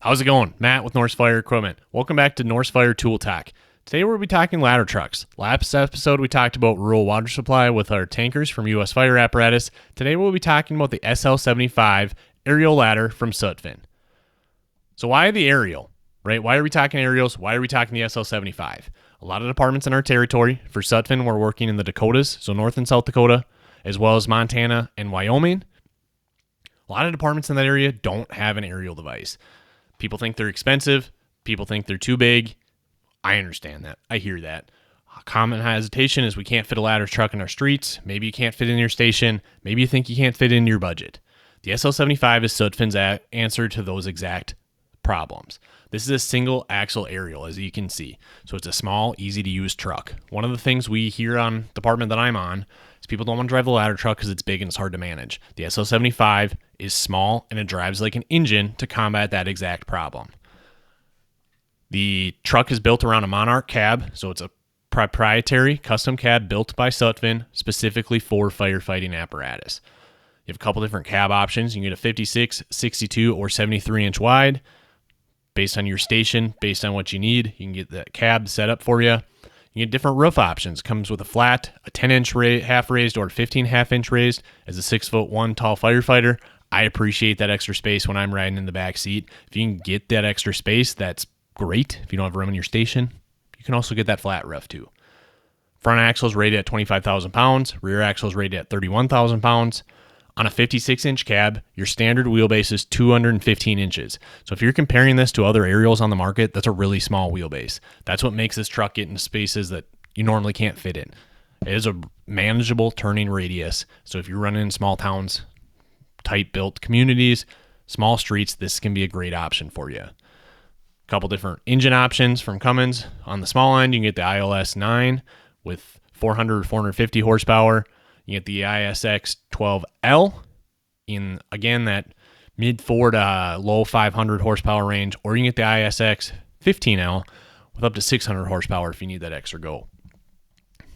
How's it going? Matt with Norse Fire Equipment. Welcome back to Norse Fire Tool Talk. Today we'll be talking ladder trucks. Last episode we talked about rural water supply with our tankers from US Fire Apparatus. Today we'll be talking about the SL75 aerial ladder from Sutphen. So why the aerial, right? Why are we talking aerials? Why are we talking the SL75? A lot of departments in our territory. For Sutphen, we're working in the Dakotas, so North and South Dakota, as well as Montana and Wyoming. A lot of departments in that area don't have an aerial device. People think they're expensive. People think they're too big. I understand that. I hear that. A common hesitation is we can't fit a ladder truck in our streets. Maybe you can't fit in your station. Maybe you think you can't fit in your budget. The SL75 is Sutphen's answer to those exact problems. This is a single axle aerial, as you can see. So it's a small, easy to use truck. One of the things we hear on the department that I'm on is people don't want to drive the ladder truck because it's big and it's hard to manage. The SL75 is small and it drives like an engine to combat that exact problem. The truck is built around a Monarch cab, so it's a proprietary custom cab built by Sutphen specifically for firefighting apparatus. You have a couple different cab options. You can get a 56, 62, or 73 inch wide. Based on your station, based on what you need, you can get that cab set up for you. You get different roof options. Comes with a flat, a 10-inch half raised, or 15 half-inch raised. As a 6'1" tall firefighter, I appreciate that extra space when I'm riding in the back seat. If you can get that extra space, that's great. If you don't have room in your station, you can also get that flat roof too. Front axle is rated at 25,000 pounds. Rear axle is rated at 31,000 pounds. On a 56-inch cab, your standard wheelbase is 215 inches. So if you're comparing this to other aerials on the market, that's a really small wheelbase. That's what makes this truck get into spaces that you normally can't fit in. It is a manageable turning radius. So if you're running in small towns, tight-built communities, small streets, this can be a great option for you. A couple different engine options from Cummins. On the small end, you can get the ILS 9 with 400 or 450 horsepower. You get the ISX 12L in, again, that mid 4 to low 500 horsepower range, or you can get the ISX 15L with up to 600 horsepower if you need that extra go.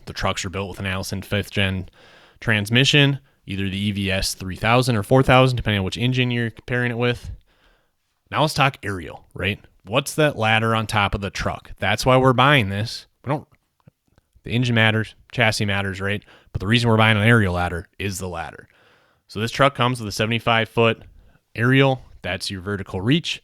The trucks are built with an Allison 5th gen transmission, either the EVS 3000 or 4000, depending on which engine you're comparing it with. Now let's talk aerial, right? What's that ladder on top of the truck? That's why we're buying this. The engine matters, chassis matters, right? But the reason we're buying an aerial ladder is the ladder. So this truck comes with a 75-foot aerial. That's your vertical reach.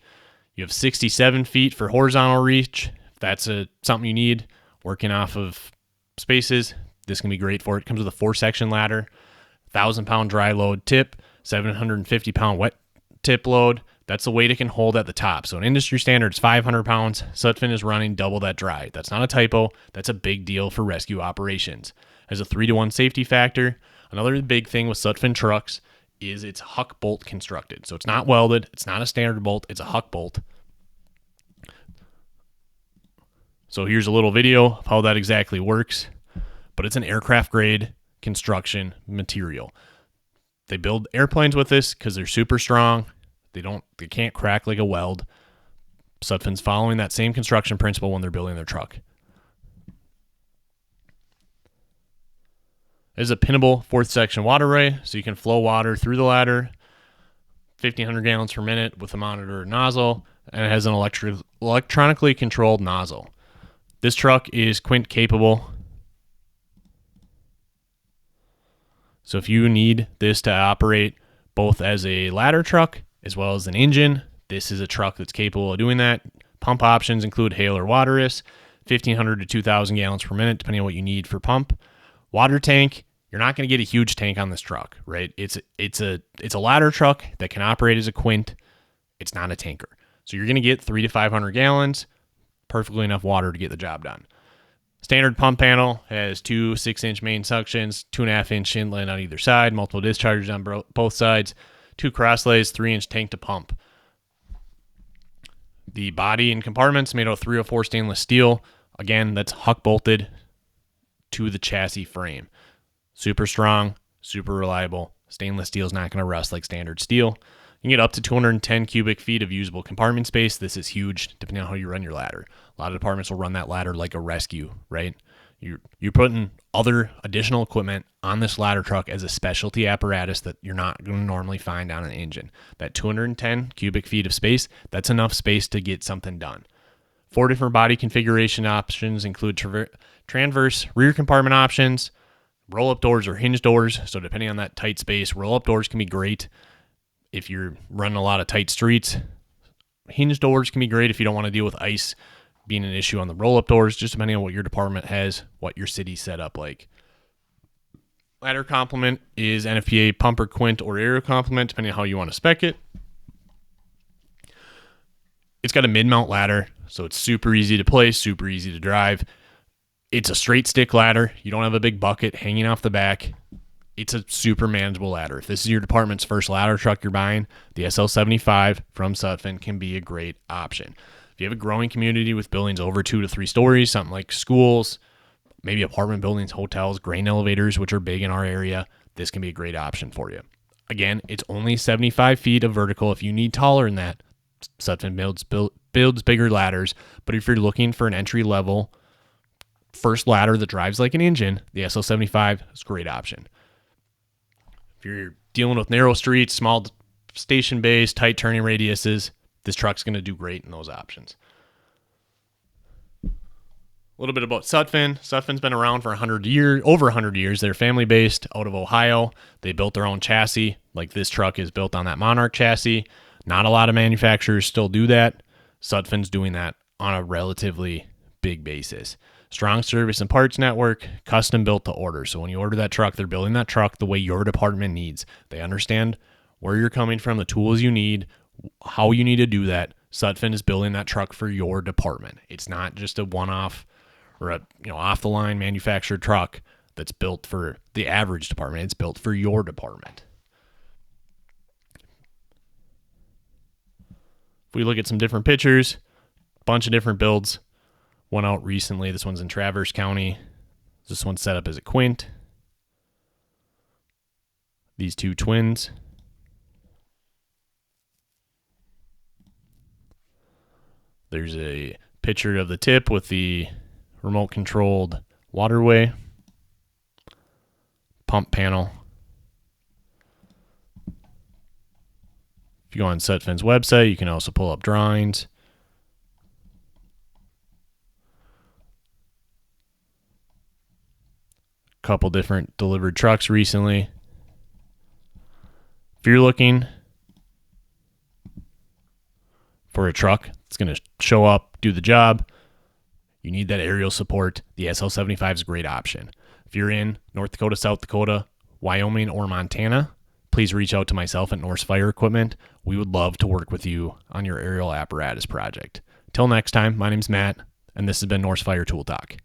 You have 67 feet for horizontal reach. If that's something you need working off of spaces, this can be great for it. It comes with a 4-section ladder, 1,000-pound dry load tip, 750-pound wet tip load. That's the weight it can hold at the top. So an industry standard is 500 pounds. Sutphen is running double that dry. That's not a typo. That's a big deal for rescue operations. As a 3-to-1 safety factor, another big thing with Sutphen trucks is it's huck-bolt constructed. So it's not welded. It's not a standard bolt. It's a huck-bolt. So here's a little video of how that exactly works. But it's an aircraft-grade construction material. They build airplanes with this because they're super strong. They can't crack like a weld. Sutphen's following that same construction principle when they're building their truck. It is a pinnable 4th section waterway, so you can flow water through the ladder, 1,500 gallons per minute with a monitor nozzle, and it has an electronically controlled nozzle. This truck is quint capable. So if you need this to operate both as a ladder truck as well as an engine, this is a truck that's capable of doing that. Pump options include hail or waterless, 1,500 to 2,000 gallons per minute, depending on what you need for pump. Water tank, you're not going to get a huge tank on this truck, right? It's a ladder truck that can operate as a quint. It's not a tanker. So you're going to get 300 to 500 gallons, perfectly enough water to get the job done. Standard pump panel has 2 6-inch main suctions, 2.5-inch inlet on either side, multiple discharges on both sides, 2 crosslays, 3-inch tank to pump. The body and compartments made out of 304 stainless steel. Again, that's huck-bolted to the chassis frame. Super strong, super reliable. Stainless steel is not going to rust like standard steel. You can get up to 210 cubic feet of usable compartment space. This is huge depending on how you run your ladder. A lot of departments will run that ladder like a rescue, right? You're putting other additional equipment on this ladder truck as a specialty apparatus that you're not going to normally find on an engine. That 210 cubic feet of space, that's enough space to get something done. 4 different body configuration options include transverse rear compartment options, roll-up doors or hinge doors. So depending on that tight space, roll-up doors can be great if you're running a lot of tight streets. Hinge doors can be great if you don't want to deal with ice being an issue on the roll-up doors, just depending on what your department has, what your city set up like. Ladder complement is NFPA pumper, quint, or aerial complement, depending on how you want to spec it. It's got a mid-mount ladder, so it's super easy to place, super easy to drive. It's a straight stick ladder. You don't have a big bucket hanging off the back. It's a super manageable ladder. If this is your department's first ladder truck you're buying, the SL75 from Sutphen can be a great option. If you have a growing community with buildings over 2 to 3 stories, something like schools, maybe apartment buildings, hotels, grain elevators, which are big in our area, this can be a great option for you. Again, it's only 75 feet of vertical. If you need taller than that, Sutphen builds bigger ladders. But if you're looking for an entry-level first ladder that drives like an engine, the SL75 is a great option. If you're dealing with narrow streets, small station bays, tight turning radiuses, this truck's going to do great in those options. A little bit about Sutphen. Sutphen's been around for over 100 years. They're family-based out of Ohio. They built their own chassis, like this truck is built on that Monarch chassis. Not a lot of manufacturers still do that. Sutphen's doing that on a relatively big basis. Strong service and parts network, custom built to order. So when you order that truck, they're building that truck the way your department needs. They understand where you're coming from, the tools you need, how you need to do that. Sutphen is building that truck for your department. It's not just a one-off or a off-the-line manufactured truck that's built for the average department. It's built for your department. If we look at some different pictures, a bunch of different builds. One out recently. This one's in Traverse County. This one's set up as a quint. These two twins. There's a picture of the tip with the remote controlled waterway, pump panel. If you go on Sutphen's website, you can also pull up drawings. Couple different delivered trucks recently. If you're looking for a truck that's going to show up, do the job, you need that aerial support, the SL75 is a great option. If you're in North Dakota, South Dakota, Wyoming, or Montana, please reach out to myself at Norse Fire Equipment. We would love to work with you on your aerial apparatus project. Till next time, my name's Matt, and this has been Norse Fire Tool Talk.